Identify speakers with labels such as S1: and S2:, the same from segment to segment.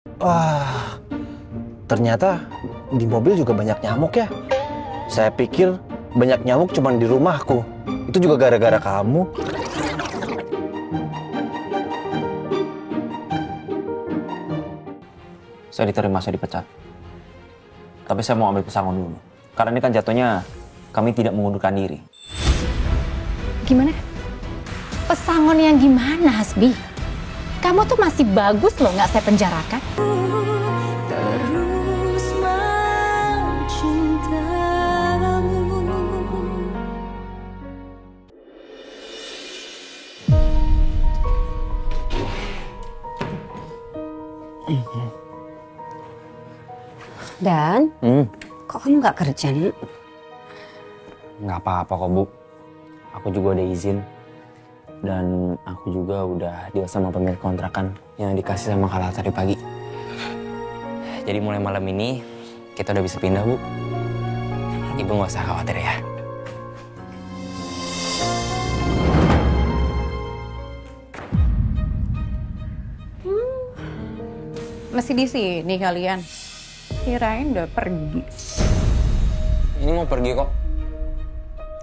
S1: Wah, ternyata di mobil juga banyak nyamuk ya. Saya pikir banyak nyamuk cuma di rumahku. Itu juga gara-gara kamu.
S2: Saya diterima, saya dipecat. Tapi saya mau ambil pesangon dulu. Karena ini kan jatuhnya kami tidak mengundurkan diri.
S3: Gimana? Pesangon yang gimana, Hasbi? Kamu tuh masih bagus loh, nggak saya penjarakan.
S4: Terus mencintamu.
S5: Dan, kok kamu nggak kerja, Nak?
S2: Nggak apa-apa kok, Bu. Aku juga udah izin. Dan aku juga udah deal sama pemilik kontrakan yang dikasih sama Kala tadi pagi. Jadi mulai malam ini, kita udah bisa pindah, Bu. Ibu nggak usah khawatir ya.
S3: Masih di sini kalian? Kirain udah pergi.
S2: Ini mau pergi kok.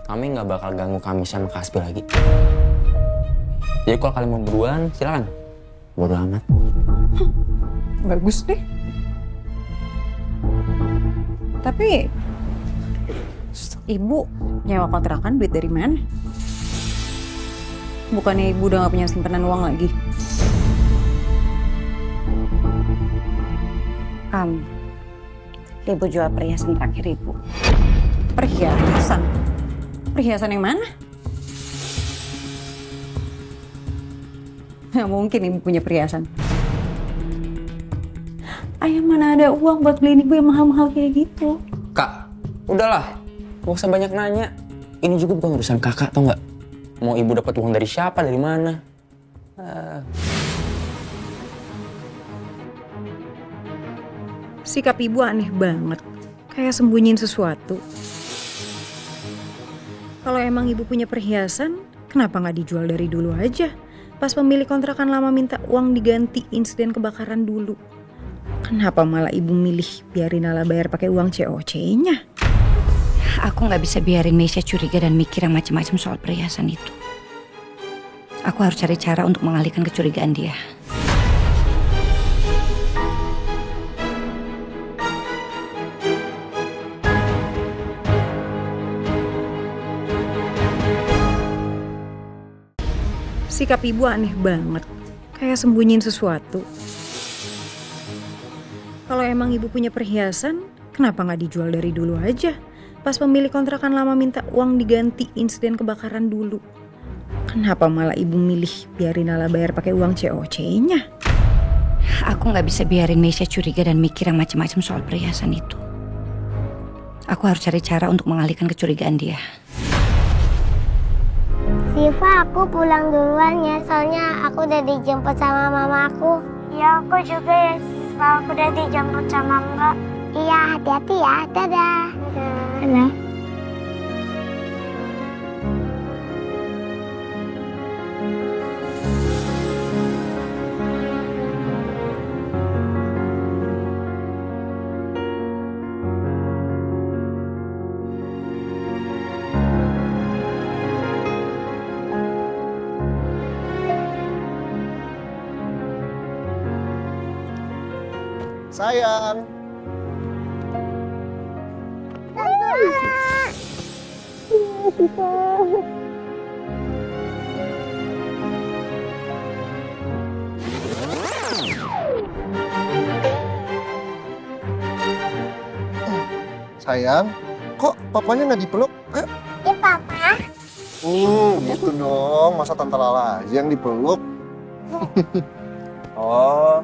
S2: Kami nggak bakal ganggu kami sama Kasbi lagi. Jadi kalau kalian mau beruan, silakan. Bodo amat.
S3: Bagus deh. Tapi ibu nyewa kontrakan duit dari mana? Bukannya ibu udah gak punya simpanan uang lagi?
S5: Ibu jual perhiasan terakhir Ibu.
S3: Perhiasan? Perhiasan yang mana? Nggak mungkin ibu punya perhiasan. Ayah mana ada uang buat beliin ibu yang mahal-mahal kayak gitu?
S2: Kak, udahlah. Gak usah banyak nanya. Ini juga bukan urusan kakak, tau nggak? Mau ibu dapat uang dari siapa, dari mana?
S3: Sikap ibu aneh banget. Kayak sembunyiin sesuatu. Kalau emang ibu punya perhiasan, kenapa nggak dijual dari dulu aja? Pas pemilik kontrakan lama minta uang diganti insiden kebakaran dulu. Kenapa malah ibu milih biarin Nala bayar pakai uang COC-nya?
S5: Aku nggak bisa biarin Meisha curiga dan mikir yang macam-macam soal perhiasan itu. Aku harus cari cara untuk mengalihkan kecurigaan dia.
S3: Sikap ibu aneh banget. Kayak sembunyiin sesuatu. Kalau emang ibu punya perhiasan, kenapa nggak dijual dari dulu aja? Pas pemilik kontrakan lama minta uang diganti insiden kebakaran dulu. Kenapa malah ibu milih biarin Nala bayar pakai uang COC-nya?
S5: Aku nggak bisa biarin Meisha curiga dan mikir yang macam-macam soal perhiasan itu. Aku harus cari cara untuk mengalihkan kecurigaan dia.
S6: Siva, aku pulang duluan ya, soalnya aku udah dijemput sama mama aku. Iya, aku juga ya, Siva. Aku udah dijemput sama Mbak. Iya, hati-hati ya. Dadah. Dadah.
S1: Sayang. Sayang, kok papanya nggak dipeluk? Ayo.
S6: Ya, Papa.
S1: Gitu dong. Masa Tante Lala aja yang dipeluk? Oh,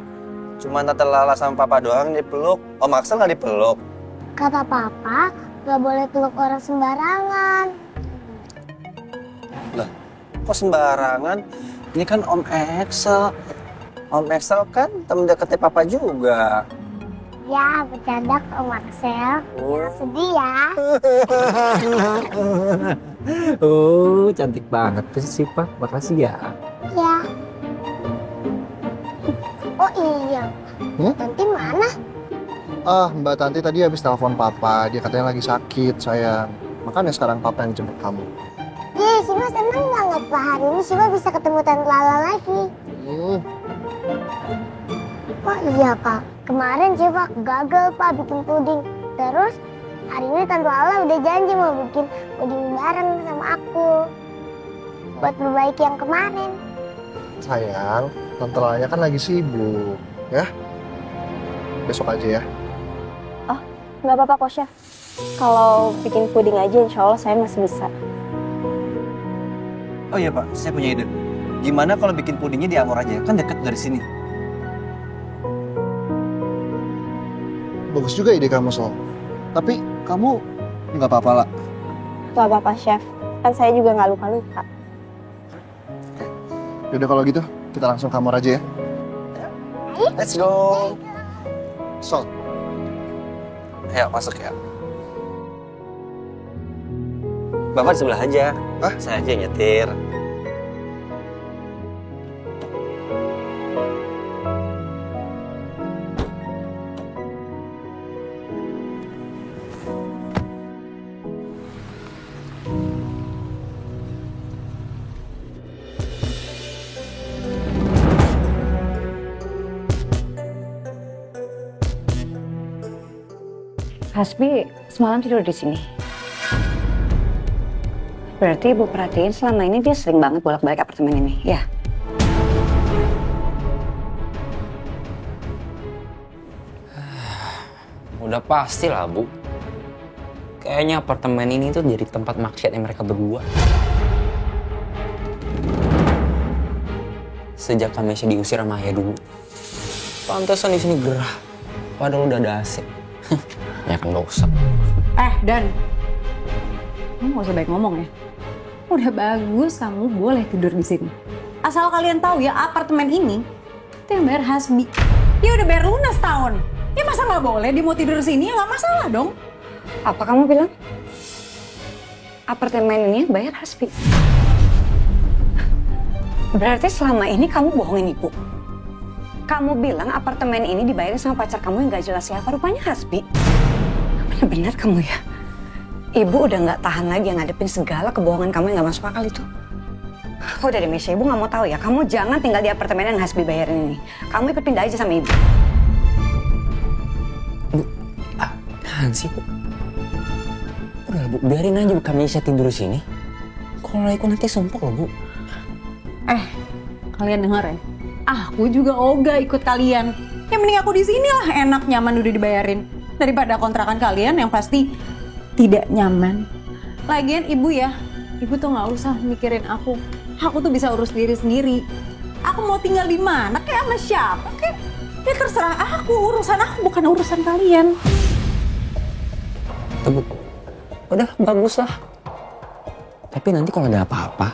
S1: cuma Tante Lala sama Papa doang yang dipeluk. Om Axel nggak dipeluk?
S6: Kata Papa, nggak boleh peluk orang sembarangan.
S1: Lah, kok sembarangan? Ini kan Om Axel. Om Axel kan temen deketnya Papa juga.
S6: Ya, bercanda ke Om Axel. Jangan sedih ya.
S7: Oh, cantik banget tuh sih, Pak. Makasih ya.
S6: Ya. Oh iya, Tanti mana?
S8: Mbak Tanti tadi habis telepon papa, dia katanya lagi sakit sayang. Makanya sekarang papa yang jemput kamu.
S6: Yeay, Siva senang banget Pak. Hari ini Siva bisa ketemu Tante Lala lagi. Oh iya Pak, kemarin Siva gagal Pak bikin puding. Terus hari ini Tante Lala udah janji mau bikin puding bareng sama aku. Buat perbaiki yang kemarin.
S8: Sayang, Tante Lalanya kan lagi sibuk, ya. Besok aja ya.
S9: Nggak apa-apa kok, Chef. Kalau bikin puding aja, insya Allah saya masih bisa.
S1: Oh iya Pak, saya punya ide. Gimana kalau bikin pudingnya di Amor aja? Kan dekat dari sini.
S8: Bagus juga ide kamu, Sol. Tapi kamu nggak apa-apa lah.
S9: Nggak apa-apa, Chef. Kan saya juga nggak luka-luka.
S8: Yaudah kalau gitu, kita langsung ke Amor aja ya.
S1: Let's go.
S8: Sol.
S1: Ayo masuk ya. Bapak di sebelah aja. Saya aja yang nyetir.
S5: Hasbi semalam tidur di sini. Berarti Ibu perhatiin selama ini dia sering banget bolak-balik apartemen ini, ya?
S2: Udah pasti lah, Bu. Kayaknya apartemen ini tuh jadi tempat maksiatnya mereka berdua. Sejak Kamesha diusir sama ayah dulu. Pantesan di sini gerah. Padahal udah ada AC. Ya kan dosa.
S3: Dan kamu gak usah baik ngomong ya. Udah bagus kamu boleh tidur di sini. Asal kalian tahu ya, apartemen ini itu yang bayar Hasbi. Dia udah bayar lunas tahun. Ya masa nggak boleh dia mau tidur di sini? Ya nggak masalah dong.
S5: Apa kamu bilang? Apartemen ini yang bayar Hasbi. Berarti selama ini kamu bohongin Ibu. Kamu bilang apartemen ini dibayarin sama pacar kamu yang gak jelas siapa, rupanya Hasbi. Bener-bener kamu ya? Ibu udah gak tahan lagi ngadepin segala kebohongan kamu yang gak masuk akal itu. Udah deh Mesya, Ibu gak mau tahu ya. Kamu jangan tinggal di apartemen yang Hasbi bayarin ini. Kamu ikut pindah aja sama Ibu.
S2: Bu, apaan sih, Bu? Udah, Bu, biarin aja Bu Kamesha tidur di sini. Kalau ikut nanti sumpah loh, Bu.
S3: Kalian denger ya? Aku juga ogah ikut kalian. Yang mending aku di sini lah, enak, nyaman, udah dibayarin. Daripada kontrakan kalian yang pasti tidak nyaman. Lagian Ibu ya, Ibu tuh nggak usah mikirin aku. Aku tuh bisa urus diri sendiri. Aku mau tinggal di mana, kayak sama siapa, kayak ya terserah aku. Urusan aku bukan urusan kalian.
S2: Tuh, Bu. Udah, bagus lah. Tapi nanti kalau ada apa-apa,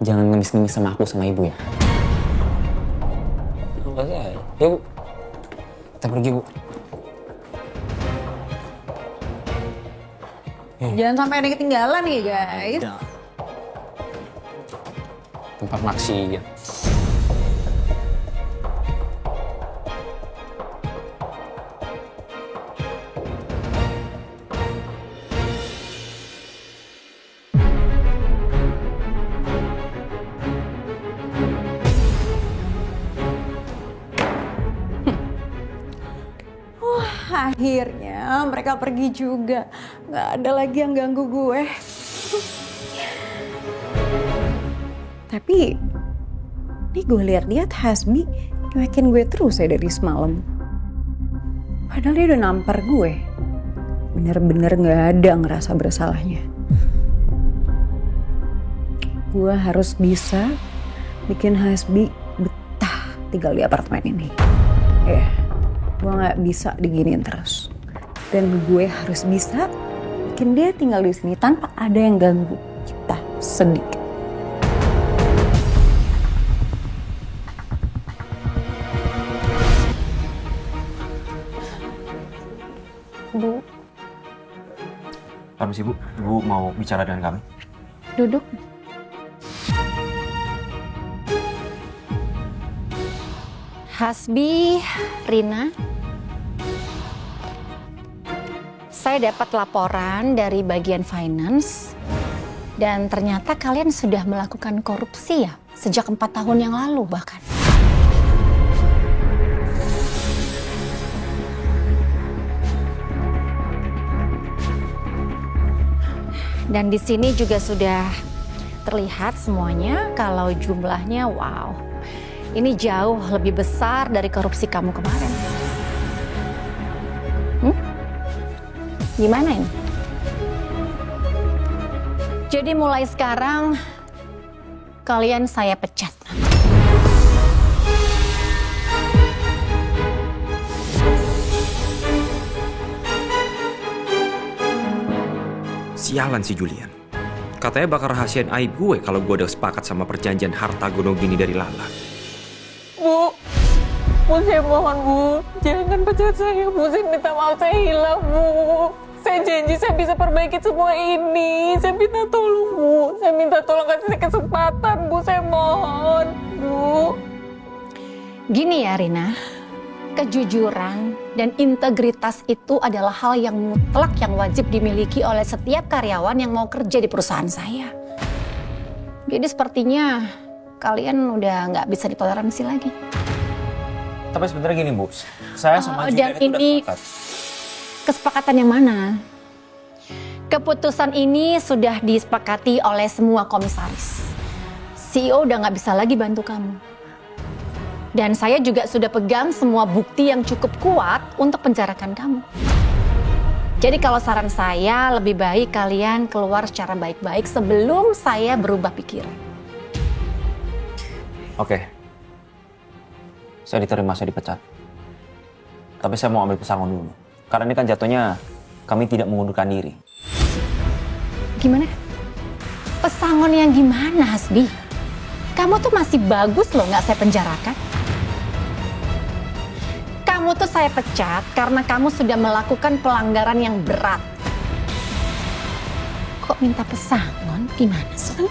S2: jangan ngemis-ngemis sama aku sama Ibu ya. Enggak sih. Ya, Bu. Kita pergi, Bu.
S3: Jangan sampai ada yang ketinggalan nih guys.
S2: Tempat maksiat.
S3: Akhirnya mereka pergi juga. Gak ada lagi yang ganggu gue. Tapi ini gue lihat-lihat Hasbi nyuekin gue terus ya dari semalam. Padahal dia udah nampar gue. Bener-bener gak ada ngerasa bersalahnya. Gue harus bisa bikin Hasbi betah tinggal di apartemen ini. Gue gak bisa diginiin terus. Dan gue harus bisa bikin dia tinggal di sini tanpa ada yang ganggu kita sedikit.
S9: Bu.
S1: Permisi Bu, Ibu mau bicara dengan kami.
S3: Duduk.
S10: Hasbi, Rina, saya dapat laporan dari bagian finance dan ternyata kalian sudah melakukan korupsi ya sejak 4 tahun yang lalu bahkan. Dan di sini juga sudah terlihat semuanya kalau jumlahnya wow. Ini jauh lebih besar dari korupsi kamu kemarin. Gimana ini? Jadi mulai sekarang kalian saya pecat.
S11: Sialan si Julian. Katanya bakal rahasiain aib gue kalau gue udah sepakat sama perjanjian harta gono gini dari Lala.
S12: Bu, saya mohon Bu, jangan pecat saya Bu, saya minta maaf saya hilang Bu. Saya janji saya bisa perbaiki semua ini. Saya minta tolong Bu, saya minta tolong kasih saya kesempatan Bu, saya mohon Bu.
S10: Gini ya Rina, kejujuran dan integritas itu adalah hal yang mutlak yang wajib dimiliki oleh setiap karyawan yang mau kerja di perusahaan saya. Jadi sepertinya kalian udah nggak bisa ditoleransi lagi.
S2: Tapi sebenarnya gini Bu, saya sama Julian
S10: dan
S2: itu
S10: ini
S2: udah sepakat.
S10: Kesepakatan yang mana? Keputusan ini sudah disepakati oleh semua komisaris. CEO udah nggak bisa lagi bantu kamu. Dan saya juga sudah pegang semua bukti yang cukup kuat untuk penjarakan kamu. Jadi kalau saran saya lebih baik kalian keluar secara baik-baik sebelum saya berubah pikiran.
S2: Oke. Saya diterima, saya dipecat. Tapi saya mau ambil pesangon dulu. Karena ini kan jatuhnya kami tidak mengundurkan diri.
S10: Gimana? Pesangon yang gimana, Hasbi? Kamu tuh masih bagus loh nggak saya penjarakan. Kamu tuh saya pecat karena kamu sudah melakukan pelanggaran yang berat. Kok minta pesangon? Gimana sih?